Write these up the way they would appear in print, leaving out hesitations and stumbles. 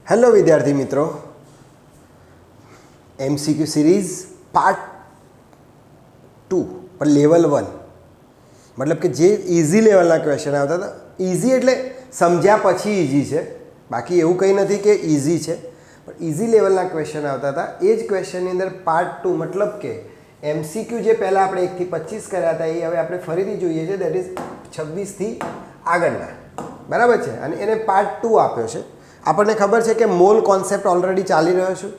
Hello વિદ્યાર્થી મિત્રો, MCQ series part 2 પણ લેવલ 1 મતલબ કે જે ઇઝી લેવલના ક્વેશ્ચન આવતા હતા. ઇઝી એટલે સમજ્યા પછી ઇઝી છે, બાકી એવું કંઈ નથી કે ઇઝી છે, પણ ઇઝી લેવલના ક્વેશ્ચન આવતા હતા. એ જ ક્વેશ્ચનની અંદર પાર્ટ 2 મતલબ કે MCQ જે પહેલાં આપણે 1 થી 25 કર્યા હતા એ હવે આપણે ફરીથી જોઈએ છે, દેટ ઇઝ 26 થી આગળના, બરાબર છે. અને એને પાર્ટ 2 આપ્યો છે. આપણને ખબર છે કે મોલ કોન્સેપ્ટ ઓલરેડી ચાલી રહ્યો છું.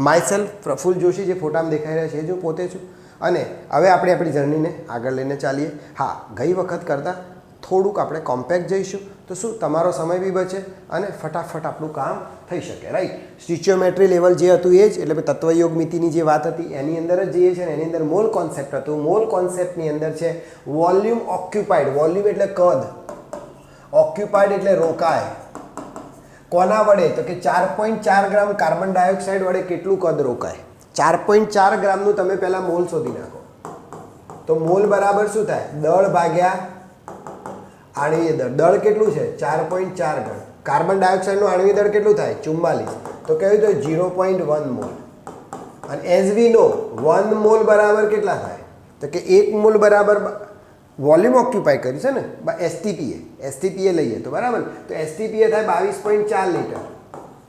માયસેલ્ફ પ્રફુલ જોશી જે ફોટામાં દેખાઈ રહ્યા છે એ જ હું પોતે છું. અને હવે આપણે આપણી જર્નીને આગળ લઈને ચાલીએ. હા, ગઈ વખત કરતાં થોડુંક આપણે કોમ્પેક્ટ જઈશું તો શું તમારો સમય બી બચે અને ફટાફટ આપણું કામ થઈ શકે, રાઈટ. સ્ટિચિયોમેટ્રી લેવલ જે હતું એ જ, એટલે તત્વયોગ મિતિની જે વાત હતી એની અંદર જ જઈએ છીએ ને એની અંદર મોલ કોન્સેપ્ટ હતું. મોલ કોન્સેપ્ટની અંદર છે વોલ્યુમ ઓક્યુપાઈડ. વોલ્યુમ એટલે કદ, ઓક્યુપાઈડ એટલે રોકાય. કોના વડે? તો કે 4.4 ગ્રામ કાર્બન ડાયોક્સાઇડ વડે કેટલું કદ રોકાય? 4.4 ગ્રામનું તમે પહેલાં મોલ શોધી નાખો. તો મોલ બરાબર શું થાય? દળ ભાગ્યા આણ્વીય દળ. દળ કેટલું છે? 4.4 ગ્રામ. કાર્બન ડાયોક્સાઇડનું આણ્વીય દળ કેટલું થાય? 44. તો કહ્યું તો 0.1 મોલ. અને એઝ વી નો 1 મોલ બરાબર કેટલા થાય? તો કે 1 મોલ બરાબર વોલ્યુમ ઓક્યુપાય કર્યું છે ને, એસટીપીએ લઈએ તો બરાબર. તો એસટીપીએ થાય 22.4 લીટર.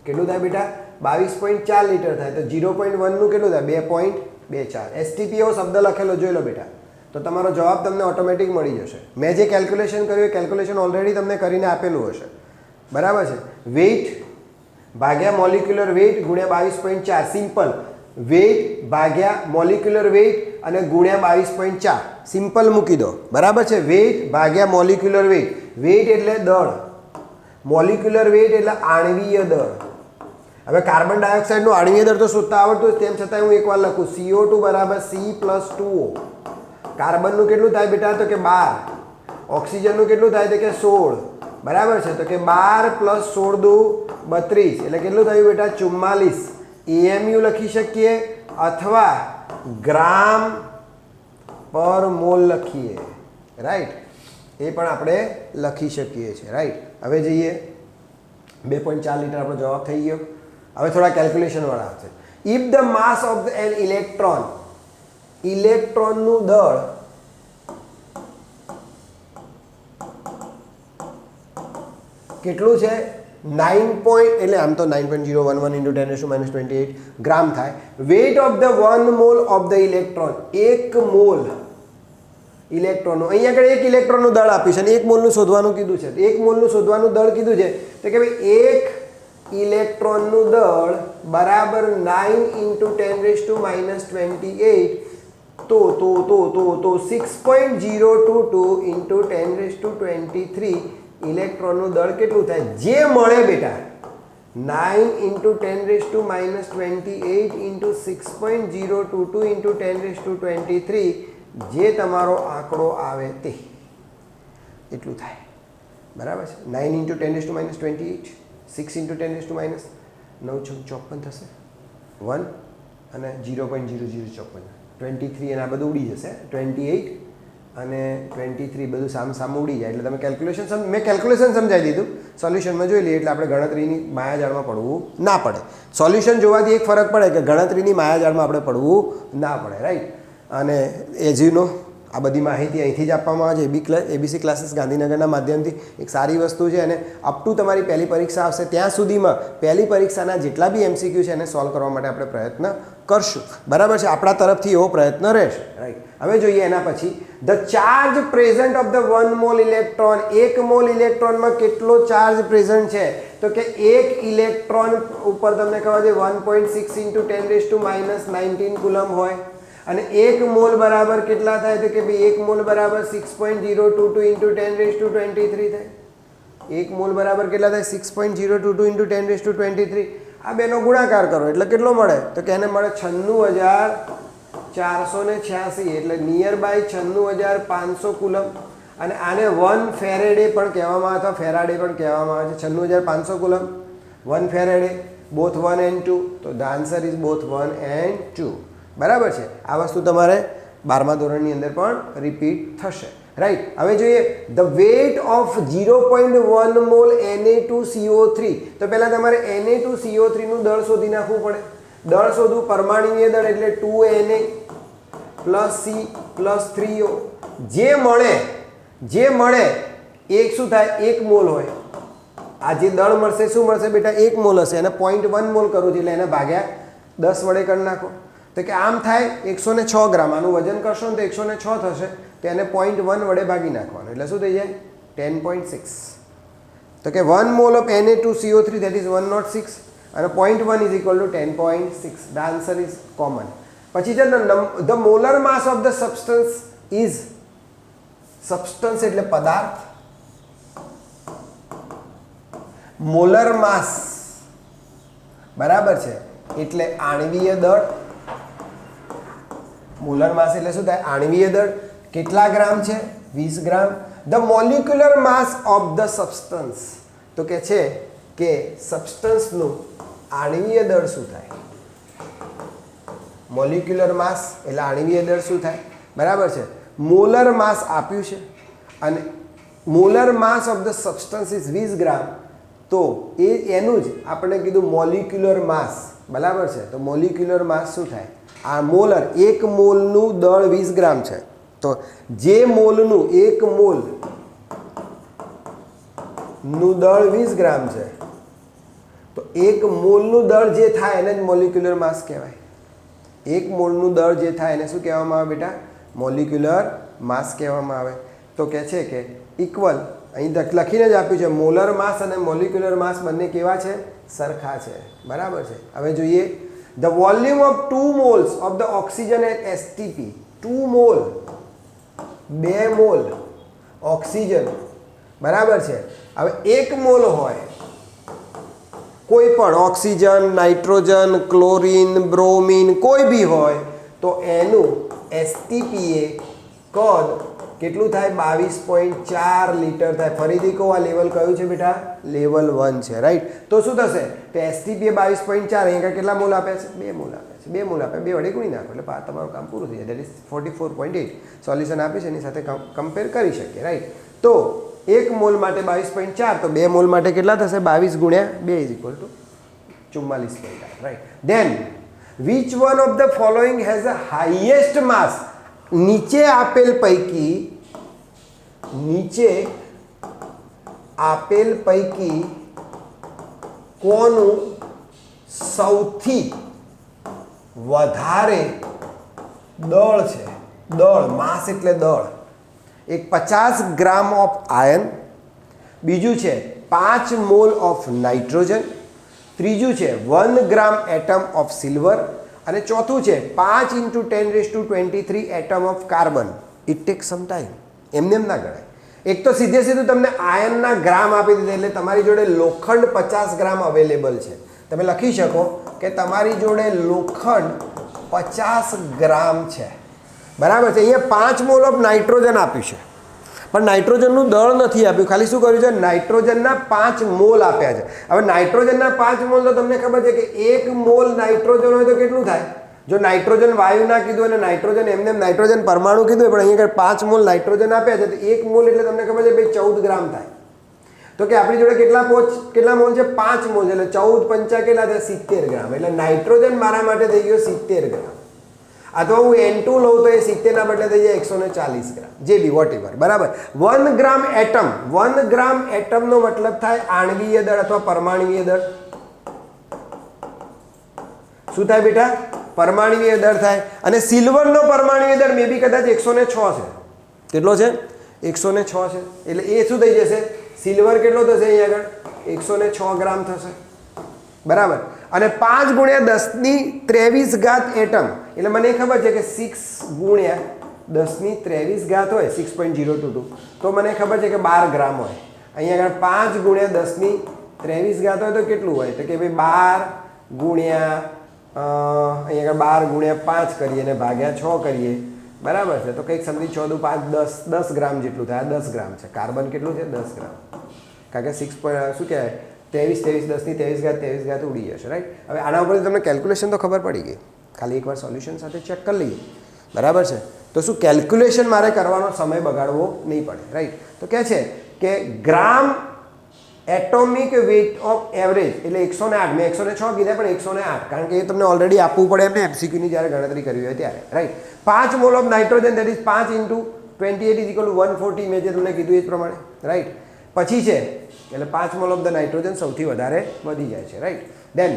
કેટલું થાય બેટા? 22.4 લીટર થાય. તો 0.1નું કેટલું થાય? 2.24. એસટીપીએ શબ્દ લખેલો જોઈ લો બેટા, તો તમારો જવાબ તમને ઓટોમેટિક મળી જશે. મેં જે કેલ્ક્યુલેશન કર્યું એ કેલ્ક્યુલેશન ઓલરેડી તમને કરીને આપેલું હશે, બરાબર છે. વેઇટ ભાગ્યા મોલિક્યુલર વેઇટ ગુણ્યા 22.4. સિમ્પલ. વેઇટ ભાગ્યા મોલિક્યુલર વેઇટ અને ગુણ્યા 22.4 સિમ્પલ મૂકી દો, બરાબર છે. વેઇટ ભાગ્યા મોલિક્યુલર વેઇટ. વેઇટ એટલે દળ, મોલિક્યુલર વેઇટ એટલે આણ્વીય દળ. હવે કાર્બન ડાયોક્સાઇડનું આણ્વીય દળ તો શોધતા આવડતું હોય, તેમ છતાં હું એકવાર લખું CO2 બરાબર C+2O. કાર્બનનું કેટલું થાય બેટા? તો કે 12. ઓક્સિજનનું કેટલું થાય? તો કે 16, બરાબર છે. તો કે 12 + 16 દુ 32 એટલે કેટલું થયું બેટા? 44. AMU લખી શકીએ અથવા ગ્રામ પર મોલ લખીએ, રાઈટ. એ પણ આપણે લખી શકીએ છીએ, રાઈટ. હવે જઈએ 2.4 લીટર આપણો જવાબ થઈ ગયો. હવે થોડા કેલ્ક્યુલેશનવાળા આવશે. If the mass of an electron, ઇલેક્ટ્રોનનું દળ કેટલું છે? 9 એટલે આમ તો 9.011 × 10⁻⁻28 ગ્રામ થાય. Weight of the 1 mole of the electron, 1 mole ઇલેક્ટ્રોનનું, અહીંયા આગળ 1 ઇલેક્ટ્રોનનું દળ આપ્યું છે અને 1 મોલનું શોધવાનું કીધું છે. 1 મોલનું શોધવાનું દળ કીધું છે તો કે ભાઈ 1 ઇલેક્ટ્રોનનું દળ બરાબર 9 × 10⁻28 તો 6.022 × 10⁻23 ઇલેક્ટ્રોનનું દળ કેટલું થાય? જે મળે બેટા 9 × 10⁻28 × 6.022 × 10⁻23 જે તમારો આંકડો આવે તે એટલું થાય, બરાબર છે. 9 × 10⁻28 6 × 10⁻9 54 થશે. 1 અને 0.0054 23 અને આ બધું ઉડી જશે. 28 અને 23 બધું સામ ઉડી જાય. એટલે તમે કેલ્ક્યુલેશન મેં કેલ્ક્યુલેશન સમજાવી દીધું, સોલ્યુશનમાં જોઈ લઈએ એટલે આપણે ગણતરીની માયાજાળમાં પડવું ના પડે. સોલ્યુશન જોવાથી એક ફરક પડે કે ગણતરીની માયાજાળમાં આપણે પડવું ના પડે, રાઈટ. અને એજીનો આ બધી માહિતી અહીંથી જ આપવામાં આવે છે. ABC ક્લાસીસ ગાંધીનગરના માધ્યમથી એક સારી વસ્તુ છે. અને અપ ટુ તમારી પહેલી પરીક્ષા આવશે ત્યાં સુધીમાં પહેલી પરીક્ષાના જેટલા બી MCQ છે એને સોલ્વ કરવા માટે આપણે પ્રયત્ન કરશું, બરાબર છે. આપણા તરફથી એવો પ્રયત્ન રહેશે, રાઈટ. હવે જોઈએ એના પછી the charge present of the 1 mole electron. 1 mole ઇલેક્ટ્રોનમાં કેટલો ચાર્જ પ્રેઝન્ટ છે? તો કે 1 ઇલેક્ટ્રોન ઉપર તમને ખબર છે 1.6 × 10⁻19 કુલમ હોય અને 1 મોલ બરાબર કેટલા થાય? તો કે ભાઈ 1 મોલ બરાબર 6.022 × 10⁻23 થાય. 1 મોલ બરાબર કેટલા થાય? 6.022 × 10⁻23. આ બેનો ગુણાકાર કરો એટલે કેટલો મળે? તો કે એને મળે 96,486 એટલે નિયર બાય 96,500 કુલમ. અને આને 1 ફેરેડે પણ કહેવામાં આવે, અથવા ફેરાડે પણ કહેવામાં આવે છે. 96,500 કુલમ, 1 ફેરેડે, બોથ 1 and 2. તો the answer is both 1 and 2, બરાબર છે. આ વસ્તુ તમારે 12મા ધોરણની અંદર પણ રિપીટ થશે. રાઈટ. હવે જોઈએ the weight of 0.1 mall Na2CO3. તો પહેલાં તમારે Na2CO3 નું દળ શોધી નાખવું પડે. દળ શોધવું, પરમાણુય દળ એટલે 2Na plus C plus 3O. જે મળે એક શું થાય, 1 મોલ હોય. આ જે દળ મળશે શું મળશે બેટા, 1 મોલ હશે. એને 0.1 મોલ કરવું છે એટલે એને ભાગ્યા 10 વડે કરી નાખો. તો કે આમ થાય 106 ગ્રામ. આનું વજન કરશો ને તો 106 થશે. તો એને 0.1 વડે ભાગી નાખવાનું એટલે શું થઈ જાય 10.6. તો કે 1 mole of Na2CO3 that is 106 અને 0.1 is equal to 10.6. The answer is common. પછી છે the molar mass of the substance is, substance એટલે પદાર્થ, મોલર માસ બરાબર છે એટલે આણ્વીય દળ. મોલર માસ એટલે શું થાય, આણ્વીય દળ. કેટલા ગ્રામ છે, 20 gram. The molecular mass of the substance, તો કે છે કે સબસ્ટન્સનું આણ્વીય દળ શું થાય. મોલિક્યુલર માસ એટલે આણ્વીય દળ શું થાય, બરાબર છે. મોલર માસ આપ્યું છે અને molar mass of the substance is 20 ગ્રામ. તો એનું જ આપણે કીધું મોલિક્યુલર માસ, બરાબર છે. તો મોલિક્યુલર માસ શું થાય, આ મોલર, 1 મોલનું દળ 20 ગ્રામ છે. તો જે મોલનું 1 મોલનું દળ 20 ગ્રામ છે તો 1 મોલનું દળ જે થાય એને જ મોલિક્યુલર માસ કહેવાય. 1 મોલનું દળ જે થાય એને શું કહેવામાં આવે બેટા, મોલિક્યુલર માસ કહેવામાં આવે. તો કહે છે કે ઇક્વલ, અહીં લખીને જ આપ્યું છે, મોલર માસ અને મોલિક્યુલર માસ બંને કેવા છે, સરખા છે, બરાબર છે. હવે જોઈએ the volume of 2 moles of the oxygen at STP. 2 mole, 2 mole oxygen, બરાબર છે. હવે 1 મોલ હોય કોઈ પણ ઓક્સિજન, નાઇટ્રોજન, ક્લોરીન, બ્રોમીન કોઈ બી હોય તો એનું STPA કદ કેટલું થાય, 22.4 લીટર થાય. ફરીથી કહો, આ લેવલ કયું છે બેટા, લેવલ 1 છે, રાઈટ. તો શું થશે, તો STPA 22.4, અહીંયા કેટલા મોલ આપ્યા છે, 2 મોલ આપ્યા છે. 2 મોલ આપ્યા, 2 વડે ગુણી નાખો એટલે તમારું કામ પૂરું થઈ જાય. That is 44.8. સોલ્યુશન આપે છે એની સાથે કમ્પેર કરી શકીએ, રાઈટ. તો 1 મોલ માટે 22.4, તો 2 મોલ માટે કેટલા થશે, 22 ગુણ્યા 2 is equal to 44.8, right. Then which one of the following has a highest mass. નીચે આપેલ પૈકી કોનું સૌથી વધારે દળ છે. દળ, માસ એટલે દળ. એક 50 ગ્રામ ઓફ આયર્ન, બીજું છે 5 મોલ ઓફ નાઇટ્રોજન, ત્રીજું છે 1 ગ્રામ એટમ ઓફ સિલ્વર અને ચોથું છે 5 × 10⁻23 atom of carbon. It tax some time. એમને એમ ના ગણાય. એક તો સીધે સીધું તમને આયર્નના ગ્રામ આપી દીધા એટલે તમારી જોડે લોખંડ 50 ગ્રામ અવેલેબલ છે. તમે લખી શકો કે તમારી જોડે લોખંડ 50 ગ્રામ છે, બરાબર છે. અહીંયા 5 મોલ ઓફ નાઇટ્રોજન આપ્યું છે પણ નાઇટ્રોજનનું દળ નથી આપ્યું, ખાલી શું કર્યું છે, નાઇટ્રોજનના 5 મોલ આપ્યા છે. હવે નાઇટ્રોજનના 5 મોલ તો તમને ખબર છે કે 1 મોલ નાઇટ્રોજન હોય તો કેટલું થાય. જો નાઇટ્રોજન વાયુ ના કીધું અને નાઇટ્રોજન એમને નાઇટ્રોજન પરમાણુ કીધું પણ અહીંયા 5 મોલ નાઇટ્રોજન આપ્યા છે તો 1 મોલ એટલે તમને ખબર છે ભાઈ 14 ગ્રામ થાય. તો કે આપણી જોડે કેટલા મોલ છે, 5 મોલ છે એટલે 14 પંચા કેટલા થાય, 70 ગ્રામ. એટલે નાઇટ્રોજન મારા માટે થઈ ગયો 70 ગ્રામ. અથવા હું N2 લઉં તો એ 70 ના બદલે થઈ જાય 140 ગ્રામ, જે બી વોટ એવર, બરાબર. 1 ગ્રામ એટમ, 1 ગ્રામ એટમનો મતલબ થાય આણ્વીય દળ અથવા પરમાણ્વીય દળ. શું થાય બેટા, પરમાણ્વીય દળ થાય. અને સિલ્વરનો પરમાણ્વીય દળ મે બી કદાચ 106 છે. કેટલો છે, 106 છે. એટલે એ શું થઈ જશે, સિલ્વર કેટલો થશે અહીંયા આગળ 106 ગ્રામ થશે, બરાબર. અને 5 × 10⁻23 એટમ એટલે મને ખબર છે કે 6 × 10⁻23 હોય 6.022 તો મને ખબર છે કે 12 ગ્રામ હોય. અહીંયા આગળ 5 × 10⁻23 હોય તો કેટલું હોય, તો કે ભાઈ 12 અહીંયા આગળ 12 × 5 કરીએ અને ભાગ્યા 6 કરીએ, બરાબર છે. તો કંઈક સમજી 6 × 5 10 ગ્રામ જેટલું થાય. 10 ગ્રામ છે. કાર્બન કેટલું છે, 10 ગ્રામ. કારણ કે 6 શું કહેવાય 23 ઉડી જશે, રાઈટ. હવે આના ઉપરથી તમને કેલ્ક્યુલેશન તો ખબર પડી ગઈ, ખાલી એકવાર સોલ્યુશન સાથે ચેક કરી લઈએ, બરાબર છે. તો શું કેલ્ક્યુલેશન મારે કરવાનો સમય બગાડવો નહીં પડે, રાઈટ. તો કહે છે કે ગ્રામ એટોમિક વેટ ઓફ એવરેજ એટલે 108, મેં 106 કીધા પણ 108 કારણ કે એ તમને ઓલરેડી આપવું પડે એમને એમસીક્યુની જ્યારે ગણતરી કરવી હોય ત્યારે, right. 5 mall of nitrogen that is 5 × 28 is equal two 140, મેં જે તમને કીધું એ જ પ્રમાણે, રાઈટ. પછી છે એટલે 5 મોલ ઓફ ધ નાઇટ્રોજન સૌથી વધારે વધી જાય છે, right. Then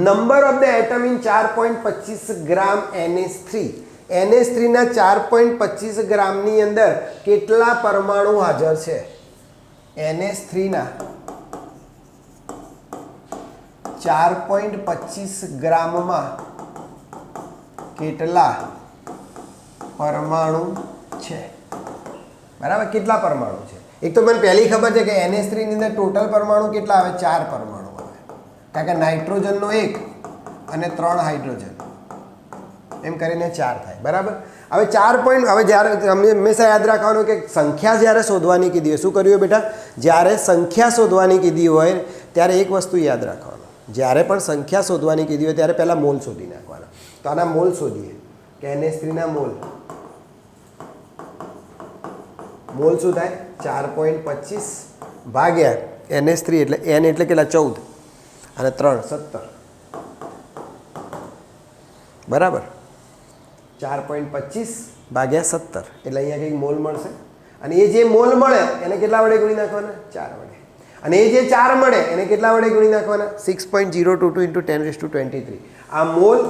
number of the atom in 4.25 gram NH3, NH3 ના 4.25 ગ્રામની અંદર કેટલા પરમાણુ હાજર છે? NH3 ના 4.25 ગ્રામમાં કેટલા પરમાણુ છે? બરાબર, કેટલા પરમાણુ છે? એક તો મને પહેલી ખબર છે કે NH3 ની અંદર ટોટલ પરમાણુ કેટલા આવે? 4 પરમાણુ આવે, કારણ કે નાઇટ્રોજનનો 1 અને 3 હાઇડ્રોજન, એમ કરીને 4 થાય, બરાબર. હવે 4 પોઈન્ટ, હવે જ્યારે તમે હંમેશા યાદ રાખવાનું કે સંખ્યા જ્યારે શોધવાની કીધી હોય, શું કર્યું હોય બેટા? જ્યારે સંખ્યા શોધવાની કીધી હોય ત્યારે એક વસ્તુ યાદ રાખવાનું, જ્યારે પણ સંખ્યા શોધવાની કીધી હોય ત્યારે પહેલાં મોલ શોધી નાખવાના. તો આના મોલ શોધીએ કે NH3 ના મોલ શું થાય? 4.25 ભાગ્યા NH3 એટલે N એટલે કેટલા? 14 અને 3 17, બરાબર. 4.25 ભાગ્યા 17 એટલે અહીંયા કંઈક મોલ મળશે, અને એ જે મોલ મળે એને કેટલા વડે ગુણી નાખવાના? 4 વડે. અને એ જે 4 મળે એને કેટલા વડે ગુણી નાખવાના? 6.022 × 10⁻23. આ મોલ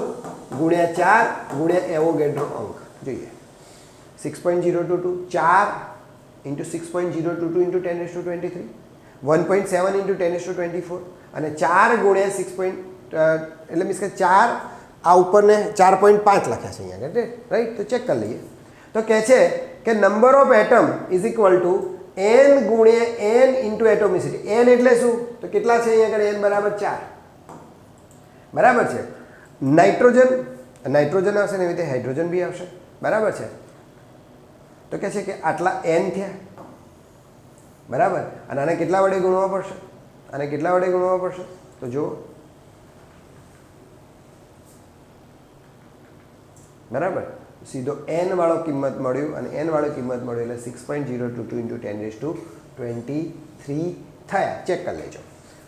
ગુણ્યા 4 ગુણ્યા એવોગેડ્રો અંક જોઈએ. 6.022 4 × 6.022 × 10⁻23, 1.7 × 10⁻24 અને 4 ગુણ્યા 6. એટલે મીન્સ કે 4 આ ઉપરને 4.5 લખ્યા છે અહીંયા, રાઈટ. તો ચેક કરી લઈએ. તો કહે છે કે number of atom is equal two n ગુણ્યા n ઇન્ટુ એટોમિસિટી. n એટલે શું? તો કેટલા છે અહીંયા આગળ? n બરાબર 4, બરાબર છે. નાઇટ્રોજન આવશે ને એવી રીતે હાઇડ્રોજન બી આવશે, બરાબર છે. તો કહે છે કે આટલા n થયા, બરાબર. અને આને કેટલા વડે ગુણવા પડશે? આને કેટલા વડે ગુણવા પડશે? તો જુઓ, બરાબર. સીધો n વાળો કિંમત મળ્યું અને n વાળો કિંમત મળ્યું એટલે 6.022 × 10⁻23 થયા. ચેક કરી લેજો,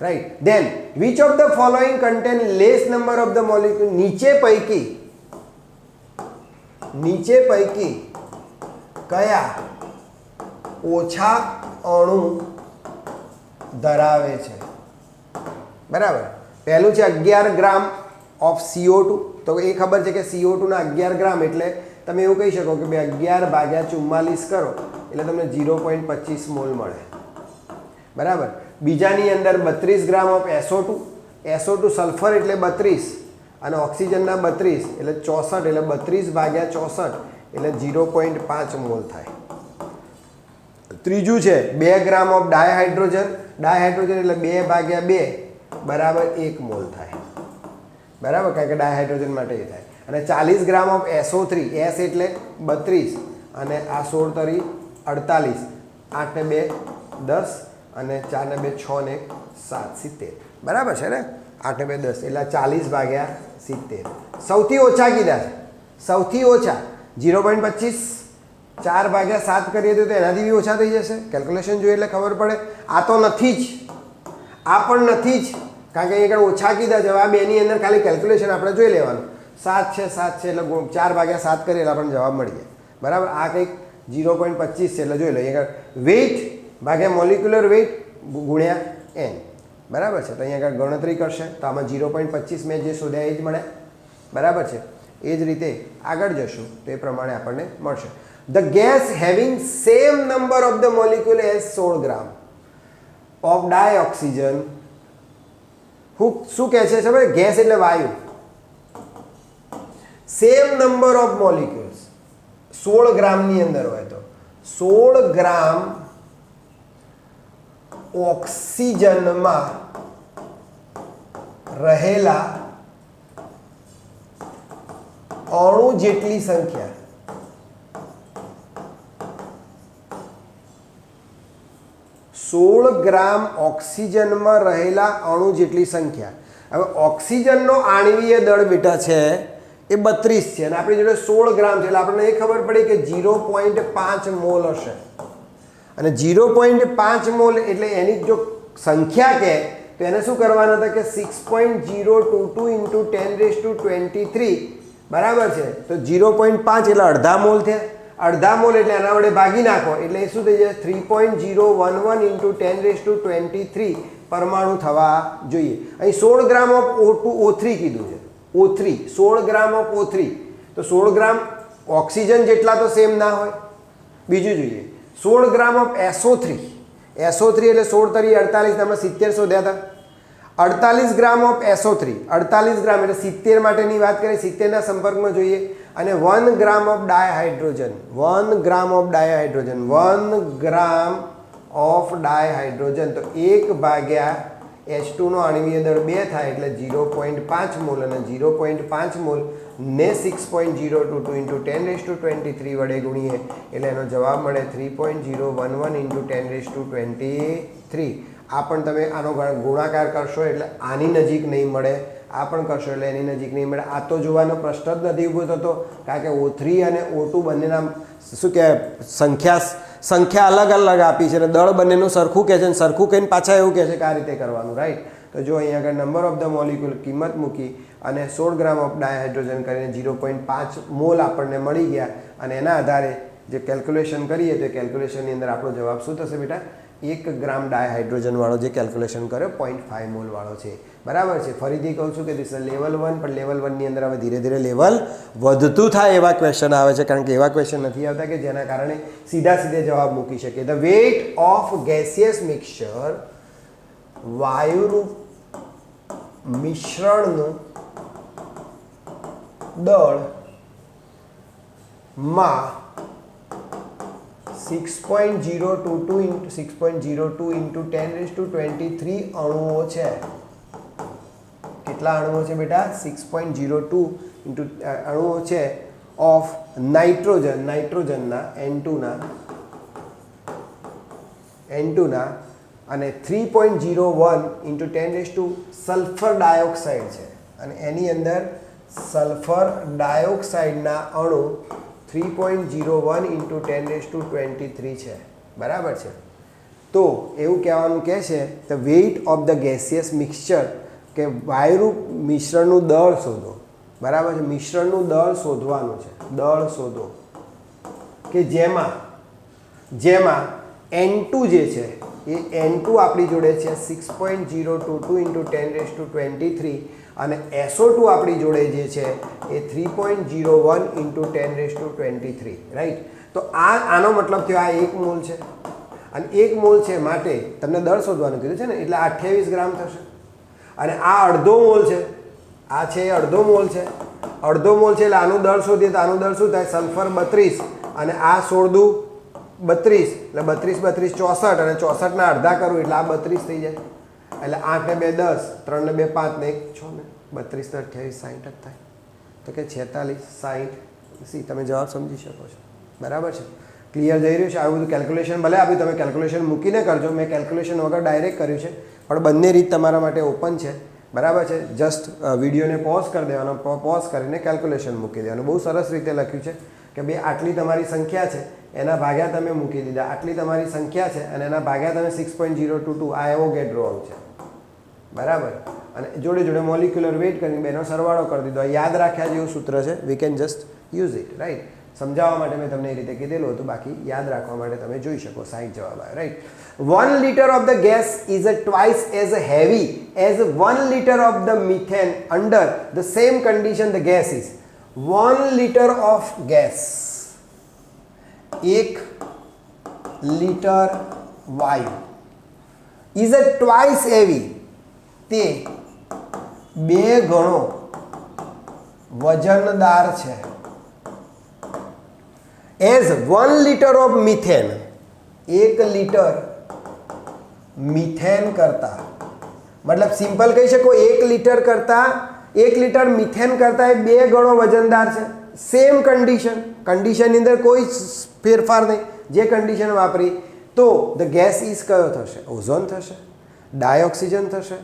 right. Then which of the following contain less number of the molecule? નીચે પૈકી કયા ઓછા અણુ ધરાવે છે? બરાબર. પહેલું છે 11 ગ્રામ ઓફ CO2. તો એ ખબર છે કે CO2 ના 11 ગ્રામ એટલે તમે એવું કહી શકો કે 11 ભાગ્યા 44 કરો એટલે તમને 0.25 મોલ મળે, બરાબર. બીજાની અંદર 32 ગ્રામ ઓફ SO2. SO2 સલ્ફર એટલે 32 અને ઓક્સિજનના 32 એટલે 64 એટલે 32 ભાગ્યા 64 એટલે 0.5 મોલ થાય. ત્રીજું છે 2 ગ્રામ ઓફ ડાયહાઇડ્રોજન. ડાયહાઇડ્રોજન એટલે 2 ભાગ્યા 2 બરાબર 1 મોલ થાય, બરાબર, કારણ કે ડાયહાઇડ્રોજન માટે એ થાય. અને 40 ગ્રામ ઓફ SO3. S એટલે 32 અને આ 16 તરી 48, 8 ને 2 10 અને 4 ને 2 6 ને 7 70, બરાબર છે ને? 8 ને 2 10 એટલે 40 ભાગ્યા 70. સૌથી ઓછા કીધા છે, સૌથી ઓછા 0.25. 4 ભાગ્યા 7 કરીએ તો એનાથી બી ઓછા થઈ જશે. કેલ્ક્યુલેશન જોઈએ એટલે ખબર પડે. આ તો નથી જ, આ પણ નથી જ, કારણ કે અહીંયા ઓછા કીધા છે. આ બેની અંદર ખાલી કેલ્ક્યુલેશન આપણે જોઈ લેવાનું. 7 છે 7 છે એટલે 4 ભાગ્યા 7 કરીએ એટલે આપણને જવાબ મળી જાય, બરાબર. આ કંઈક 0.25 છે એટલે જોઈ લો. અહીંયા વેઇટ ભાગ્યા મોલિક્યુલર વેઇટ ગુણ્યા n, બરાબર છે. તો અહીંયા ગણતરી કરશે તો આમાં 0.25 મેં જે શોધ્યા એ જ મળે, બરાબર છે. એ જ રીતે આગળ જશું તો એ પ્રમાણે આપણને મળશે. The gas having same number of the molecule as 16 gram of dioxygen. શું કહે છે ખબર? ગેસ એટલે વાયુ. સેમ નંબર ઓફ મોલિક્યુલ્સ 16 ગ્રામની અંદર હોય તો 16 ગ્રામ ઓક્સિજનમાં રહેલા અણુ જેટલી સંખ્યા 16 ગ્રામ ઓક્સિજનમાં રહેલા અણુ જેટલી સંખ્યા. હવે ઓક્સિજનનો આણ્વીય દળ બેટા છે એ 32 છે અને આપણી જોડે 16 ગ્રામ છે એટલે આપણને એ ખબર પડી કે 0.5 મોલ હશે અને 0.5 મોલ એટલે એની જો સંખ્યા કહે તો એને શું કરવાના હતા કે 6.022 ઇન્ટુ 10⁻23 બરાબર છે તો 0.5 એટલે અડધા મોલ થયા અડધા મોલ એટલે એના વડે ભાગી નાખો એટલે એ શું થઈ જાય 3.011 ઇન્ટુ 10⁻23 પરમાણુ થવા જોઈએ અહીં 16 ગ્રામ ઓફ O2O3 કીધું છે O3 16 ગ્રામ ઓફ O3 તો 16 ગ્રામ ઓક્સિજન જેટલા તો સેમ ના હોય બીજું જોઈએ 16 ગ્રામ ઓફ SO3 એટલે 16 તરી 48 તમે 70 શોધ્યા હતા 48 ગ્રામ ઓફ SO3 48 ગ્રામ એટલે 70 માટેની વાત કરીએ 70 ના સંપર્કમાં જોઈએ અને 1 gram of dihydrogen 1 gram of dihydrogen 1 gram of dihydrogen તો 1 ભાગ્યા H2 નો આણ્વીય દળ 2 થાય એટલે 0.5 મોલ અને 0.5 મોલ ને 6.022 ઇન્ટુ 10⁻23 વડે ગુણીએ એટલે એનો જવાબ મળે 3.011 ઇન્ટુ 10⁻23 આ પણ તમે આનો ગુણાકાર કરશો એટલે આની નજીક નહીં મળે આ પણ કરશો એટલે એની નજીક નહીં મળે આ તો જોવાનો પ્રશ્ન જ નથી ઊભો થતો કારણ કે O3 અને O2 બંનેના શું કહેવાય સંખ્યા અલગ અલગ આપી છે અને દળ બંનેનું સરખું કહે છે અને સરખું કહીને પાછા એવું કહે છે કે આ રીતે કરવાનું રાઈટ તો જો અહીંયા આગળ નંબર ઓફ ધ મોલિક્યુલ કિંમત મૂકી અને 16 ગ્રામ ઓફ ડાયહાઇડ્રોજન કરીને 0.5 મોલ આપણને મળી ગયા અને એના આધારે જે કેલ્ક્યુલેશન કરીએ તો કેલ્ક્યુલેશનની અંદર આપણો જવાબ શું થશે બેટા 1 ગ્રામ ડાયહાઇડ્રોજન વાળો જે કેલ્ક્યુલેશન કર્યો 0.5 મોલ વાળો છે બરાબર છે ફરીથી કહું છું કે ધીસ લેવલ 1 પણ લેવલ 1 ની અંદર હવે ધીરે ધીરે લેવલ વધતું થાય એવા ક્વેશ્ચન આવે છે કારણ કે એવા ક્વેશ્ચન નથી આવતા કે જેના કારણે સીધે જવાબ મૂકી શકીએ the weight of gaseous mixture વાયુરૂપ મિશ્રણનું દળ માં 6.022 ઇન્ટુ 10⁻23 અણુઓ છે કેટલા અણુઓ છે બેટા 6.02 ઇન્ટુ અણુઓ છે ઓફ નાઇટ્રોજનના N2 ના અને 3.01 ઇન્ટુ 10 સલ્ફર ડાયોક્સાઇડ છે અને એની અંદર સલ્ફર ડાયોક્સાઇડના અણુ 3.01 ઇન્ટુ 10⁻23 છે બરાબર છે તો એવું કહેવાનું કહે છે the weight of the gaseous mixture કે વાયુરૂપ મિશ્રણનું દળ શોધો બરાબર છે મિશ્રણનું દળ શોધવાનું છે દળ શોધો કે જેમાં N2 જે છે એ N2 આપણી જોડે છે 6.022 ઇન્ટુ 10⁻23 અને SO2 આપણી જોડે જે છે એ 3.01 ઇન્ટુ 10⁻23 રાઈટ તો આનો મતલબ થયો આ 1 મોલ છે અને 1 મોલ છે માટે તમને દળ શોધવાનું કીધું છે ને એટલે 28 ગ્રામ થશે અને આ અડધો મોલ છે આ છે અડધો મોલ છે એટલે આનું દળ શોધીએ તો આનું દળ શું થાય સલ્ફર 32 અને આ 16 32 એટલે 32 64 અને 64 ના અડધા કરું એટલે આ 32 થઈ જાય એટલે 8 ને 2 10 3 ને 2 5 ને 1 6 ને 32 ને 28 60 જ થાય તો કે 46 60 તમે જવાબ સમજી શકો છો બરાબર છે ક્લિયર જઈ રહ્યું છે આવું બધું કેલ્ક્યુલેશન ભલે આપ્યું તમે કેલ્ક્યુલેશન મૂકીને કરજો મેં કેલ્ક્યુલેશન વગર ડાયરેક્ટ કર્યું છે પણ બંને રીત તમારા માટે ઓપન છે બરાબર છે જસ્ટ વિડીયોને પોઝ કરી દેવાનો પોઝ કરીને કેલ્ક્યુલેશન મૂકી દેવાનું બહુ સરસ રીતે લખ્યું છે કે ભાઈ આટલી તમારી સંખ્યા છે એના ભાગ્યા તમે મૂકી દીધા આટલી તમારી સંખ્યા છે અને એના ભાગ્યા તમે 6.022 આ એવોગેડ્રો છે બરાબર અને જોડે જોડે મોલિક્યુલર વેઇટ કરીને બેનો સરવાળો કરી દીધો યાદ રાખ્યા જેવું સૂત્ર છે we can just use it right સમજાવવા માટે મેં તમને એ રીતે કીધેલું હતું બાકી યાદ રાખવા માટે તમે જોઈ શકો 60 જવાબ આવે right 1 liter of the gas is twice as heavy as 1 liter of the methane under the same condition the gas is 1 liter of gas 1 liter વાયુ is twice heavy તે 2 ગણો વજનદાર છે as 1 liter of methane 1 litre methane કરતા મતલબ simple કહી શકો 1 litre methane કરતા એ 2 ગણો વજનદાર છે સેમ કન્ડિશનની અંદર કોઈ ફેરફાર નહીં જે કન્ડિશન વાપરી તો ધ ગેસ ઇઝ કયો થશે ઓઝોન થશે ડાયોક્સિજન થશે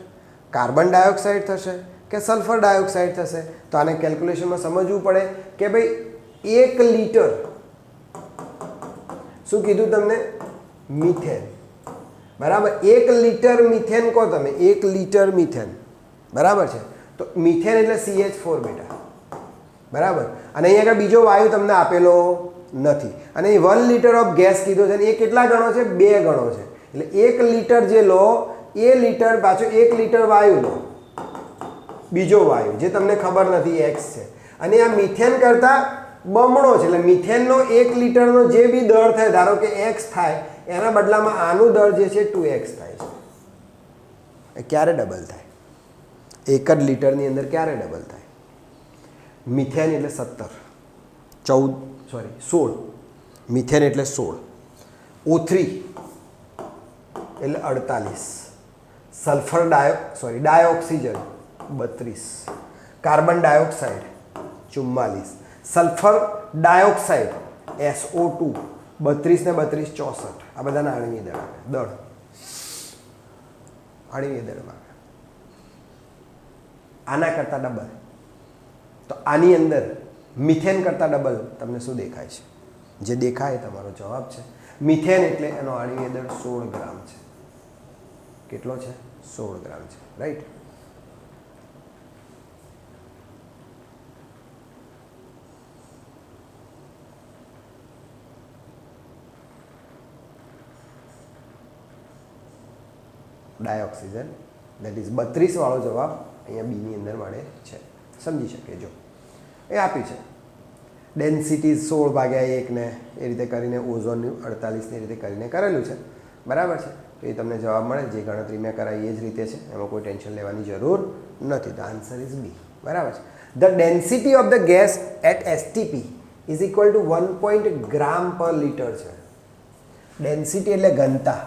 કાર્બન ડાયોક્સાઇડ થશે કે સલ્ફર ડાયોક્સાઇડ થશે. તો આને કેલ્ક્યુલેશનમાં સમજવું પડે કે ભાઈ 1 લીટર, શું કીધું તમને, મિથેન, બરાબર, 1 લીટર મિથેન કહો તમે, 1 લીટર મિથેન, બરાબર છે. તો મિથેન એટલે CH4 બેટા, બરાબર. અને અહીંયા આગળ બીજો વાયુ તમને આપેલો નથી. અને 1 લીટર ઓફ ગેસ કીધો છે, એ કેટલા ગણો છે, 2 ગણો છે. એટલે 1 લીટર જે લો એ લીટર પાછો 1 લીટર વાયુ લો, બીજો વાયુ જે તમને ખબર નથી x છે. અને આ મિથેન કરતાં બમણો છે. એટલે મિથેનનો 1 લીટરનો જે બી દર થાય, ધારો કે x થાય, એના બદલામાં આનું દર જે છે 2x થાય છે. એ ક્યારે ડબલ થાય? 1 જ લીટરની અંદર ક્યારે ડબલ થાય? મિથેન એટલે 16 મિથેન એટલે 16, O3 એટલે 48, sulphur dioxygen 32, carbon dioxide 44, sulphur dioxide SO2 32 ને 32 64. આ બધાના આણ્વીય દળ આણ્વીય દળમાં આના કરતાં ડબલ. તો આની અંદર મિથેન કરતાં ડબલ તમને શું દેખાય છે? જે દેખાય તમારો જવાબ છે. મિથેન એટલે એનો આણ્વીય દળ 16 ગ્રામ છે. કેટલો છે? 16 ગ્રામ છે, રાઈટ. ડાયોક્સિજન દેટ ઇઝ 32 વાળો જવાબ અહીંયા બીની અંદર મળે છે. સમજી શકે જો એ આપી છે. ડેન્સિટી 16/1 ને એ રીતે કરીને ઓઝોનનું 48 ની રીતે કરીને કરેલું છે, બરાબર છે. તો એ તમને જવાબ મળે. જે ગણતરી મેં કરાવી એ જ રીતે છે, એમાં કોઈ ટેન્શન લેવાની જરૂર નથી. ધ આન્સર ઇઝ બી, બરાબર છે. The density of the gas at STP is equal to 1 gram per litre છે. ડેન્સિટી એટલે ઘનતા,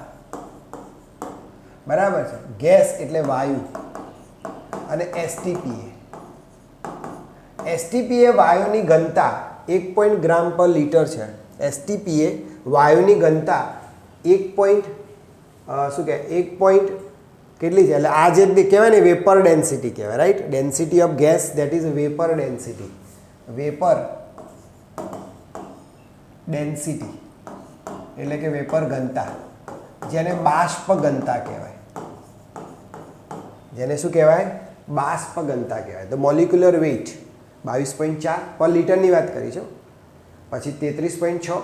બરાબર છે. ગેસ એટલે વાયુ, અને STP એ વાયુની ઘનતા 1 ગ્રામ પર લીટર છે. STP એ વાયુની ઘનતા 1 કેટલી છે? એટલે આ જે કહેવાય ને વેપર ડેન્સિટી કહેવાય, right. Density of gas that is vapour density. Vapour density એટલે કે વેપર ઘનતા, જેને બાષ્પ ઘનતા કહેવાય. જેને શું કહેવાય? બાષ્પ ઘનતા કહેવાય. તો મોલિક્યુલર વેઇટ 22.4 પર લીટરની વાત કરી છે. પછી 33.6,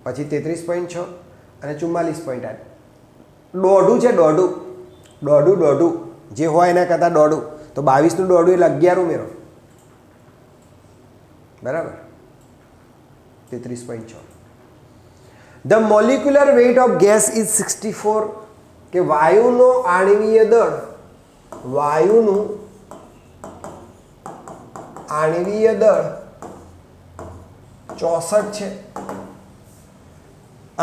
પછી 33.6 અને 44.8. દોઢું છે, દોઢું જે હોય એના કરતાં દોઢું. તો 22નું દોઢું એટલે 11 ઉમેરો, બરાબર, 33.6. The molecular weight of gas is 64. કે વાયુનો આણ્વીય દળ, વાયુનું આણ્વીય દળ 64 છે.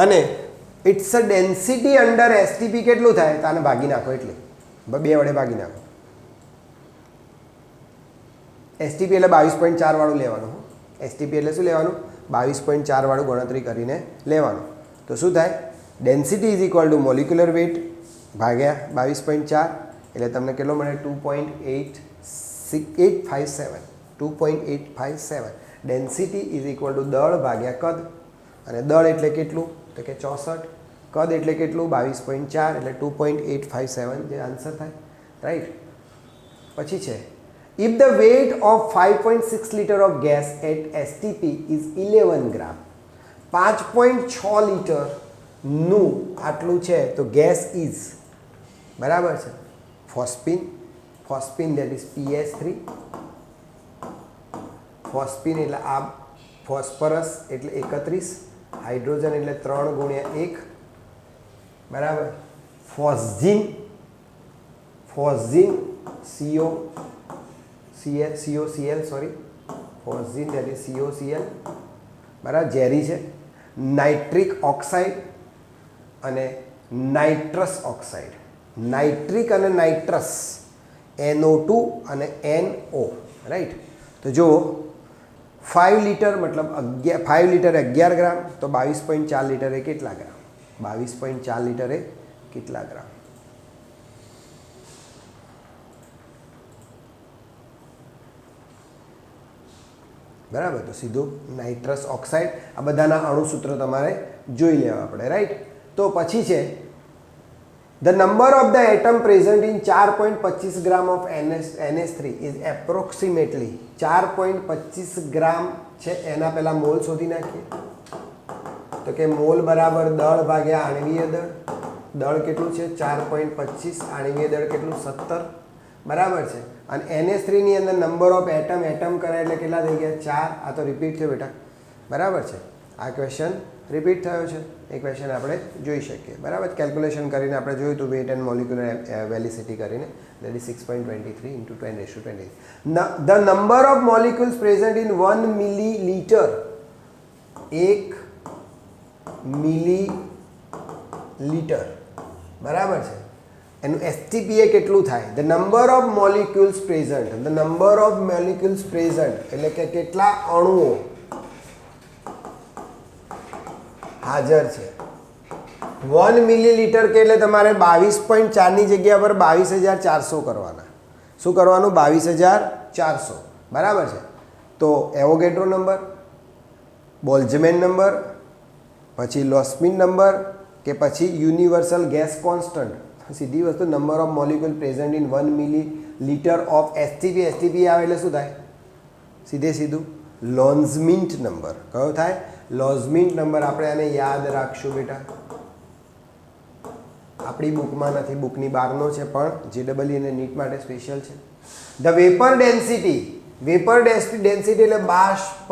અને it's a density under STP કેટલું થાય? તાને ભાગી નાખો, એટલે 2 વડે ભાગી નાખો. STP એટલે 22.4 વાળું લેવાનું. STP એટલે શું લેવાનું? 22.4 વાળું ગણતરી કરીને લેવાનું. તો શું થાય? Density is equal to molecular weight ભાગ્યા 22.4 એટલે તમને કેટલો મળે? 2.857. 2.857. ડેન્સિટી ઇઝ ઇક્વલ ટુ દળ ભાગ્યા કદ. અને દળ એટલે કેટલું? તો કે 64. કદ એટલે કેટલું? 22.4 એટલે 2.857 જે આન્સર થાય, રાઈટ. પછી છે if the weight of 5.6 litre of gas at STP is 11 gram. 5.6 લીટરનું આટલું છે તો ગેસ ઇઝ, બરાબર છે, phosphine that is PH3. Phosphine એટલે આ ફોસ્ફરસ એટલે 31, હાઇડ્રોજન એટલે 3 × 1, બરાબર. Phosgene COCl sorry, phosgene that is COCl, બરાબર, ઝેરી છે. નાઇટ્રિક ઓક્સાઇડ અને નાઇટ્રસ ઓક્સાઇડ. નાઇટ્રિક અને નાઇટ્રસ NO2 અને NO, રાઈટ. તો જો 5 લીટર મતલબ 5 લીટર 11 ગ્રામ, તો 22.4 લીટરે કેટલા ગ્રામ? 22.4 લીટરે કેટલા ગ્રામ? બરાબર. તો સીધું નાઇટ્રસ ઓક્સાઇડ. આ બધાના અણુસૂત્રો તમારે જોઈ લેવા પડે, રાઈટ. તો પછી છે the number of the atom present in 4.25 gram of NH3 is approximately 4.25 ગ્રામ છે એના પહેલા મોલ શોધી નાખીએ. તો કે મોલ બરાબર દળ ભાગ્યા આણવીય દળ. દળ કેટલું છે 4.25, આણવીય દળ કેટલું 17, બરાબર છે. અને NH3 ની અંદર નંબર ઓફ એટમ કરે એટલે કેટલા થઈ ગયા 4. આ તો રિપીટ થયો બેટા, બરાબર છે. આ ક્વેશ્ચન રિપીટ થયો છે. એ ક્વેશ્ચન આપણે જોઈ શકીએ, બરાબર. કેલ્ક્યુલેશન કરીને આપણે જોયું હતું વેટ એન્ડ મોલિક્યુલર વેલિસિટી કરીને, that is 6.23 into 10⁻23. The number of molecules present in 1 millilitre, 1 millilitre, બરાબર છે. એનું STPA કેટલું થાય? The number of molecules present, the number of molecules present એટલે કે કેટલા અણુઓ હાજર છે. 1 મિલીલીટર કે એટલે તમારે 22.4 ની જગ્યા પર 22,400 કરવાના. શું કરવાનું? 22,400, બરાબર છે. તો એવોગેડ્રો નંબર, બોલ્ટ્ઝમેન નંબર, પછી લોસ્મીન નંબર કે પછી યુનિવર્સલ ગેસ કોન્સ્ટન્ટ. સીધી વસ્તુ number of molecule present in 1 millilitre of STPA. STPA આવે એટલે શું થાય? સીધું લોન્ઝમિન્ટ નંબર. કયો થાય? લોન્ઝમિન્ટ નંબર. આપણે આને યાદ રાખશું બેટા. આપણી બુકમાં નથી, બુકની બહારનો છે, પણ JEE અને નીટ માટે સ્પેશિયલ છે. The vapour density, vapour density એટલે બાષ્પ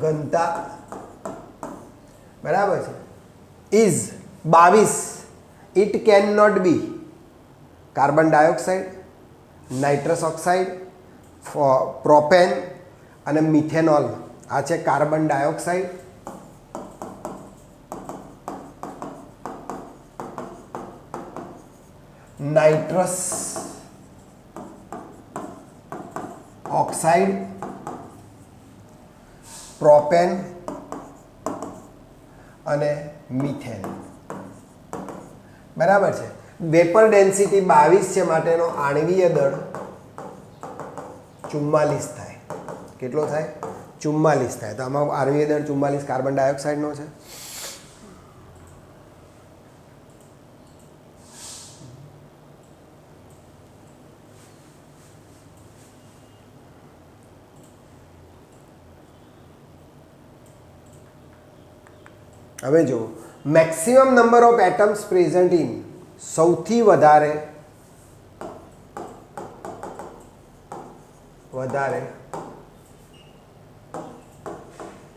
ઘનતા, બરાબર છે, is 22. It can not be carbon dioxide, nitrous oxide, propane અને મિથેનોલ. આ છે carbon dioxide, nitrous oxide, propane અને મિથેન, બરાબર છે. વેપર ડેન્સિટી 22 છે, માટેનો આણવીય દળ 44 થાય. કેટલો થાય? 44 થાય. તો આમાં આણવીય દળ 44 કાર્બન ડાયોક્સાઇડનો છે. હવે જો maximum number of atoms present in, સૌથી વધારે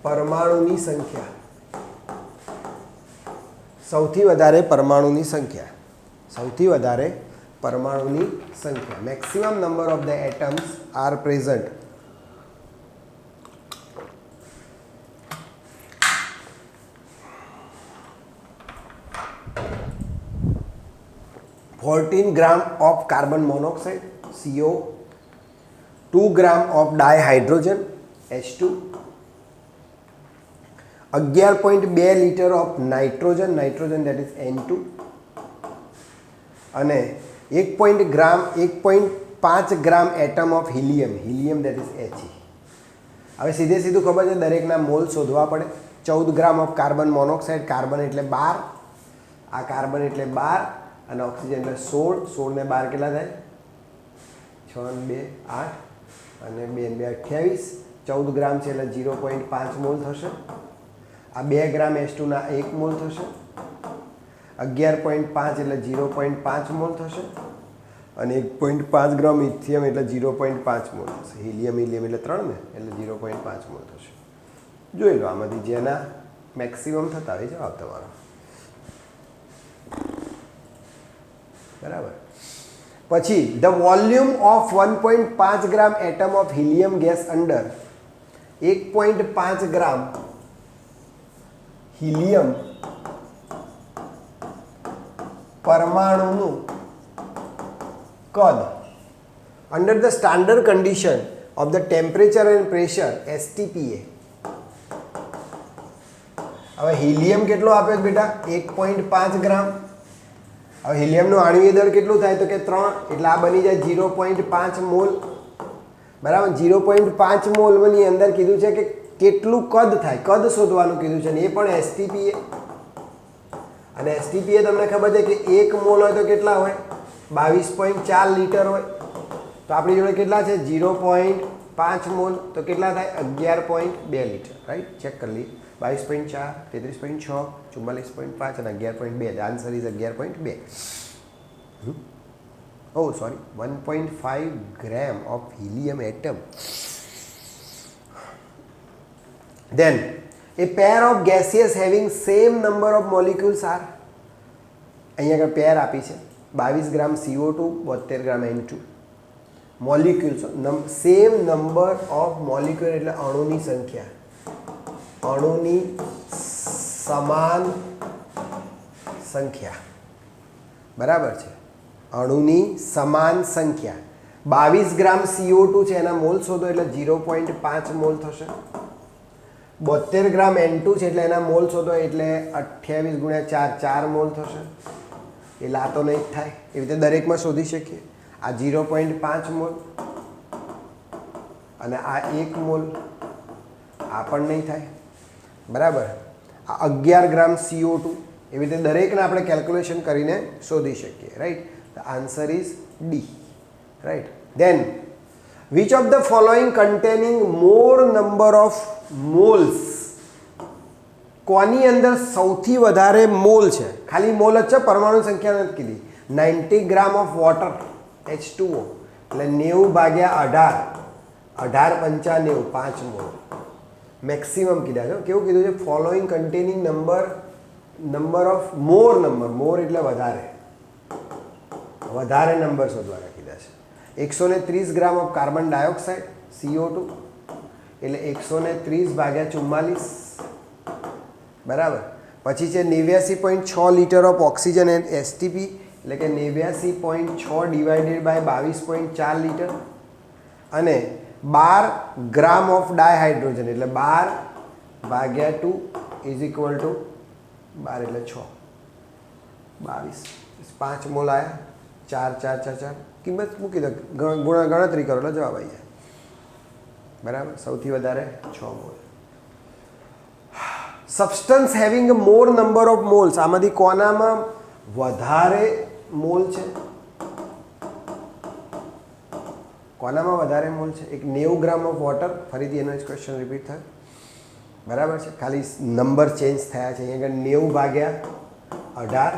પરમાણુની સંખ્યા, સૌથી વધારે પરમાણુની સંખ્યા, maximum number of the atoms are present $14 gram of carbon monoxide CO, 2 gram of dihydrogen H2, 11.2 litre of nitrogen that is N2 અને 1.5 gram atom of helium that is He. હવે સીધું ખબર છે દરેકના મોલ શોધવા પડે. 14 ગ્રામ ઓફ કાર્બન મોનોક્સાઇડ, કાર્બન એટલે 12, આ કાર્બન એટલે 12 અને ઓક્સિજન એટલે 16. 16 ને 12 કેટલા થાય? 6 ને 2 8 અને 2 ને 2 28. 14 ગ્રામ છે એટલે 0.5 મોલ થશે. આ 2 ગ્રામ H2 ના 1 મોલ થશે. 11.5 એટલે 0.5 મોલ થશે અને 1.5 ગ્રામ ઇથિયમ એટલે 0.5 મોલ થશે. હિલિયમ એટલે 3 ને એટલે 0.5 મોલ થશે. જોઈ લો આમાંથી જેના મેક્સિમમ થતા હોય જવાબ તમારો, બરાબર. પછી the volume of 1.5 gram atom of helium gas under, 1.5 gram helium પરમાણુનું કદ under the standard condition of the temperature and pressure STPA. હવે હિલિયમ કેટલો આપ્યો છે બેટા? 1.5 ગ્રામ. હવે હિલિયમનું આણ્વીય દળ કેટલું થાય? તો કે 3, એટલે આ બની જાય 0.5 મોલ. બરાબર 0.5 મોલની અંદર કીધું છે કે કેટલું કદ થાય, કદ શોધવાનું કીધું છે ને એ પણ એસટીપીએ. અને એસટીપીએ તમને ખબર છે કે 1 મોલ હોય તો કેટલા હોય? 22.4 લીટર હોય. તો આપણી જોડે કેટલા છે? 0.5 મોલ તો કેટલા થાય? 11.2 લીટર. રાઈટ, ચેક કરી લઈએ. 22.4, 33.6, 44.5 અને 11.2. Answer is 11.2. Oh, sorry, 1.5 gram of helium atom. Then, a pair of gases having same number of molecules are. અહીંયા આગળ પેર આપી છે 22 ગ્રામ CO2, 72 ગ્રામ N2. Molecules same number of molecule એટલે અણુની સંખ્યા, અણુની સમાન સંખ્યા. બરાબર છે, અણુની સમાન સંખ્યા. 22 ગ્રામ CO2 છે એના મોલ શોધો એટલે 0.5 મોલ થશે. 72 ગ્રામ N2 છે એટલે એના મોલ શોધો એટલે 28 ગુણ્યા 4 4 મોલ થશે. એટલે આ તો નહીં જ થાય, એવી રીતે દરેકમાં શોધી શકીએ. આ 0.5 મોલ અને આ 1 મોલ, આ પણ નહીં થાય. બરાબર, આ 11 ગ્રામ CO2, એવી રીતે દરેકને આપણે કેલ્ક્યુલેશન કરીને શોધી શકીએ. Right, the answer is D. Right, then which of the following containing more number of moles? કોની અંદર સૌથી વધારે મોલ છે? ખાલી મોલ જ છે, પરમાણુ સંખ્યા નથી કીધી. 90 ગ્રામ ઓફ વોટર H2O એટલે 90 ભાગ્યા 18, 18 પંચા 90, 5 મોલ મેક્સિમમ કીધા છે. કેવું કીધું છે? ફોલોઈંગ કન્ટેનિંગ નંબર ઓફ મોર એટલે વધારે, વધારે નંબર શોધવાના કીધા છે. 130 ગ્રામ ઓફ કાર્બન ડાયોક્સાઇડ CO2 એટલે 130 ભાગ્યા 44. બરાબર, પછી છે 89.6 litre of oxygen and STP એટલે કે 89.6 ડિવાઇડેડ બાય 22.4 લીટર. અને 12 ગ્રામ ઓફ ડાયહાઇડ્રોજન એટલે 12 ભાગ્યા 2 ઇઝ ઇક્વલ ટુ 12 એટલે 6, 22, 5 મોલ આવ્યા. 4 4 4 4 કિંમત મૂકી દો, ગણતરી કરો એટલે જવાબ આવી જાય. બરાબર, સૌથી વધારે 6 mole. Substance having more number of moles, આમાંથી કોનામાં વધારે મોલ છે? કોનામાં વધારે મોલ છે? એક 90 ગ્રામ ઓફ વોટર, ફરીથી એનો જ ક્વેશ્ચન રિપીટ થાય. બરાબર છે, ખાલી નંબર ચેન્જ થયા છે. અહીંયા આગળ 90 ભાગ્યા 18,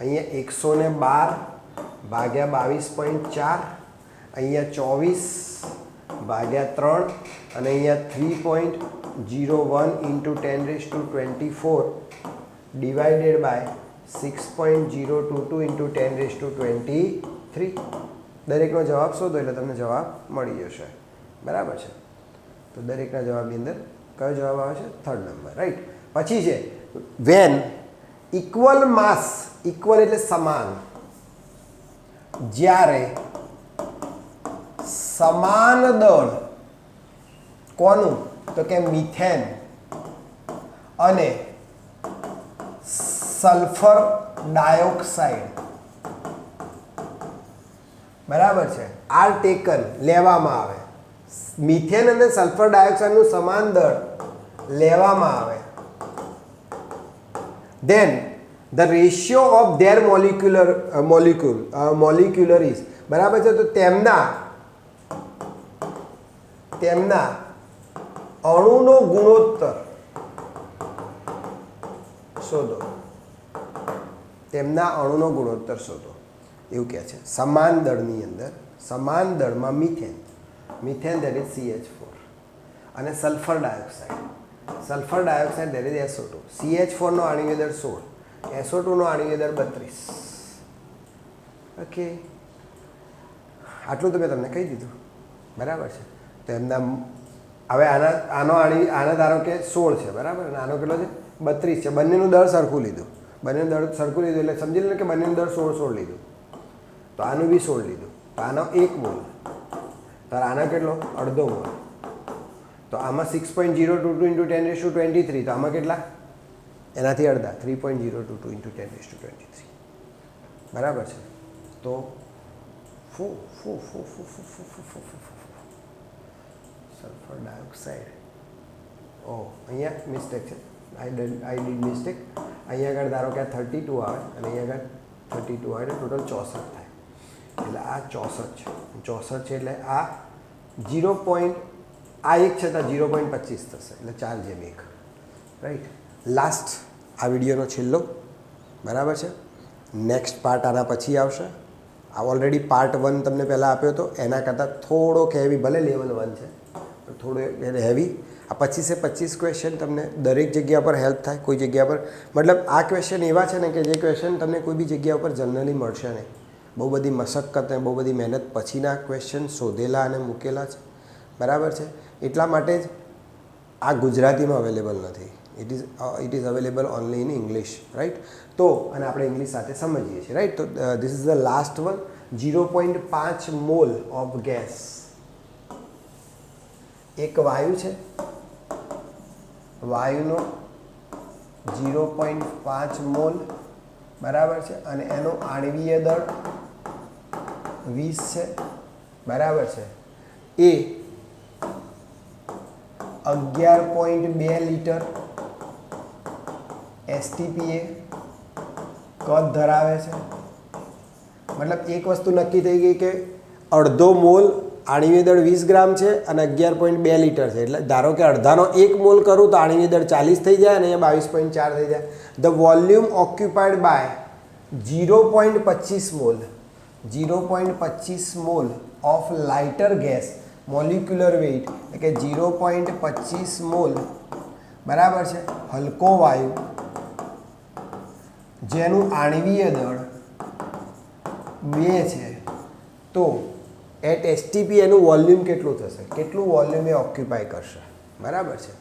અહીંયા 112 ભાગ્યા 22.4, અહીંયા 24 ભાગ્યા 3 અને અહીંયા 3.01 ઇન્ટુ 10⁻24 ડિવાઇડેડ બાય 6.022 ઇન્ટુ 10⁻23. દરેકનો જવાબ શોધો એટલે તમને જવાબ મળી જશે. બરાબર છે, તો દરેકના જવાબની અંદર કયો જવાબ આવે છે? 3rd number. રાઈટ, પછી છે વેન ઇક્વલ માસ, ઇક્વલ એટલે સમાન, જ્યારે સમાન દળ, કોનું? તો કે મિથેન અને સલ્ફર ડાયોક્સાઇડ. બરાબર છે, આર ટેકન લેવામાં આવે. મિથેન અને સલ્ફર ડાયોક્સાઇડનું સમાન દળ લેવામાં આવે. then the ratio of their molecular is, બરાબર છે, તો તેમના અણુનો ગુણોત્તર શોધો. તેમના અણુનો ગુણોત્તર શોધો એવું કહે છે. સમાન દળની અંદર, સમાન દળમાં મિથેન that is CH4 અને sulphur dioxide that is SO2. CH4 નો આણ્વિક દળ 16, SO2 નો આણ્વિક દળ 32. ઓકે, આટલું તો મેં તમને કહી દીધું. બરાબર છે, તો એમના હવે આનો ધારો કે 16 છે. બરાબર, અને આનો કેટલો છે? 32 છે. બંનેનું દળ સરખું લીધું, એટલે સમજી લો કે બંનેનું દળ 16 લીધું. તો આનું બી 16 લીધું, તો આનો 1 મોલ, તો આનો કેટલો? અડધો મોલ. તો આમાં 6.022 ઇન્ટુ 10⁻23, તો આમાં કેટલા? એનાથી અડધા, 3.022 ઇન્ટુ 10⁻23. બરાબર છે, તો સલ્ફર ડાયોક્સાઇડ, ઓ અહીંયા મિસ્ટેક છે, આઈ ડીડ મિસ્ટેક. અહીંયા આગળ ધારો કે આ 32 આવે અને અહીંયા આગળ 32 આવે એટલે ટોટલ 64 થાય. એટલે આ 64 છે, 64 છે એટલે આ 0. આ એક છતાં 0.25 થશે એટલે 4/1, રાઈટ. લાસ્ટ આ વિડીયોનો છેલ્લો, બરાબર છે. નેક્સ્ટ પાર્ટ આના પછી આવશે. આ ઓલરેડી પાર્ટ 1 તમને પહેલાં આપ્યો હતો, એના કરતાં થોડોક હેવી, ભલે લેવલ 1 છે પણ થોડો હેવી. આ 25 ક્વેશ્ચન તમને દરેક જગ્યા પર હેલ્પ થાય. કોઈ જગ્યા પર મતલબ આ ક્વેશ્ચન એવા છે ને કે જે ક્વેશ્ચન તમને કોઈ બી જગ્યા પર જનરલી મળશે નહીં. બહુ બધી મશક્કત અને બહુ બધી મહેનત પછીના ક્વેશ્ચન શોધેલા અને મૂકેલા છે, બરાબર છે. એટલા માટે જ આ ગુજરાતીમાં અવેલેબલ નથી. It is available only in English, right. તો અને આપણે ઇંગ્લિશ સાથે સમજીએ છીએ, રાઈટ. તો this is the last one. 0.5 mall of gas, એક વાયુ છે, વાયુનો 0.5 મોલ, બરાબર છે, અને એનો આણ્વીય દળ 20 છે, બરાબર છે. એ 11.2 લીટર STPA કદ ધરાવે છે. મતલબ એક વસ્તુ નક્કી થઈ ગઈ કે અડધો મોલ આણ્વીય દળ 20 ગ્રામ છે અને 11.2 લીટર છે. એટલે ધારો કે અડધાનો 1 મોલ કરું તો આણ્વીય દળ 40 થઈ જાય અને અહીંયા 22.4 થઈ જાય. The volume occupied by 0.25 mole, 0.25 mole of lighter gas, molecular weight એટલે કે 0.25 મોલ, બરાબર છે, હલકો વાયુ જેનું આણ્વીય દળ 2 છે. તો એટ STP એનું વોલ્યુમ કેટલું થશે, કેટલું વોલ્યુમ એ ઓક્યુપાય કરશે, બરાબર છે.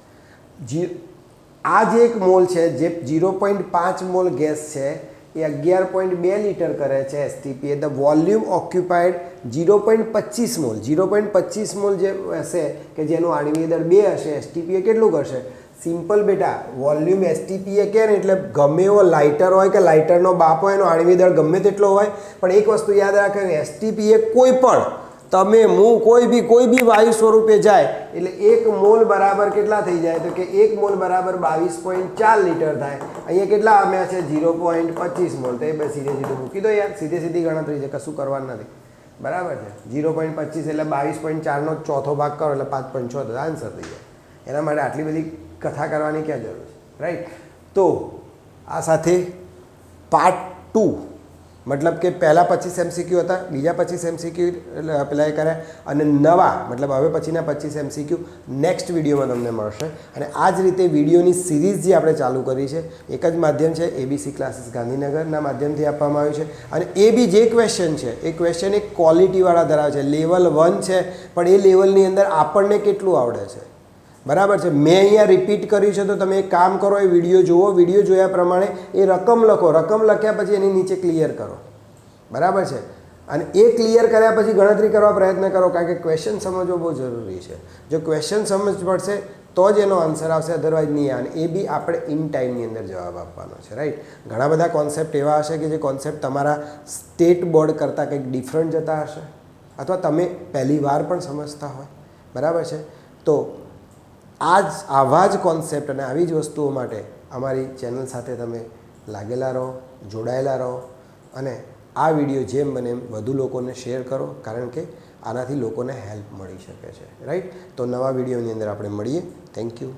આ જે એક મોલ છે, જે 0.5 મોલ ગેસ છે એ 11.2 લીટર કરે છે STPA. The volume occupied 0.25 mole, 0.25 mall જે હશે કે જેનું આણ્વીય દળ 2 હશે, STPA કેટલું કરશે? સિમ્પલ બેટા, વોલ્યુમ STPA કે ને એટલે ગમે એવો લાઇટર હોય કે લાઇટરનો બાપ હોય એનો આણ્વીય દળ ગમે તેટલો હોય, પણ એક વસ્તુ યાદ રાખે ને, STPA કોઈ પણ તમે હું કોઈ બી વાયુ સ્વરૂપે જાય એટલે 1 મોલ બરાબર કેટલા થઈ જાય? તો કે 1 મોલ બરાબર 22.4 લીટર થાય. અહીંયા કેટલા આમ્યા છે? 0.25 મોલ. તો એ બસ સીધે સીધું મૂકી દો યાર, સીધી ગણતરી છે, કશું કરવાનું નથી, બરાબર છે. 0.25 એટલે 22.4નો ચોથો ભાગ કરો એટલે 5.6 આન્સર થઈ જાય. એના માટે આટલી બધી કથા કરવાની ક્યાં જરૂર છે, રાઈટ. તો આ સાથે પાર્ટ 2 મતલબ કે પહેલાં 25 MCQ હતા, બીજા 25 MCQ પેલા એ કર્યા, અને નવા મતલબ હવે પછીના 25 MCQ નેક્સ્ટ વિડીયોમાં તમને મળશે. અને આ જ રીતે વિડીયોની સિરીઝ જે આપણે ચાલુ કરી છે, એક જ માધ્યમ છે, ABC ક્લાસીસ ગાંધીનગરના માધ્યમથી આપવામાં આવ્યું છે. અને એ બી જે ક્વેશ્ચન છે એ ક્વેશ્ચન એક ક્વોલિટીવાળા ધરાવે છે. લેવલ 1 છે, પણ એ લેવલની અંદર આપણને કેટલું આવડે છે, બરાબર છે. મેં અહીંયા રિપીટ કર્યું છે, તો તમે એક કામ કરો, એ વિડીયો જુઓ, વિડીયો જોયા પ્રમાણે એ રકમ લખો, રકમ લખ્યા પછી એની નીચે ક્લિયર કરો, બરાબર છે. અને એ ક્લિયર કર્યા પછી ગણતરી કરવા પ્રયત્ન કરો, કારણ કે ક્વેશ્ચન સમજવો બહુ જરૂરી છે. જો ક્વેશ્ચન સમજ પડશે તો જ એનો આન્સર આવશે, અધરવાઇઝ નહીં આવે. એ બી આપણે ઇન ટાઈમની અંદર જવાબ આપવાનો છે, રાઈટ. ઘણા બધા કોન્સેપ્ટ એવા હશે કે જે કોન્સેપ્ટ તમારા સ્ટેટ બોર્ડ કરતાં કંઈક ડિફરન્ટ જતા હશે, અથવા તમે પહેલી વાર પણ સમજતા હોય, બરાબર છે. તો આવા જ કોન્સેપ્ટ અને આવી જ વસ્તુઓ માટે અમારી ચેનલ સાથે તમે લાગેલા રહો, જોડાયેલા રહો, અને આ વિડીયો જેમ બને એમ વધુ લોકોને શેર કરો, કારણ કે આનાથી લોકોને હેલ્પ મળી શકે છે, રાઈટ. તો નવા વિડીયોની અંદર આપણે મળીએ. Thank you.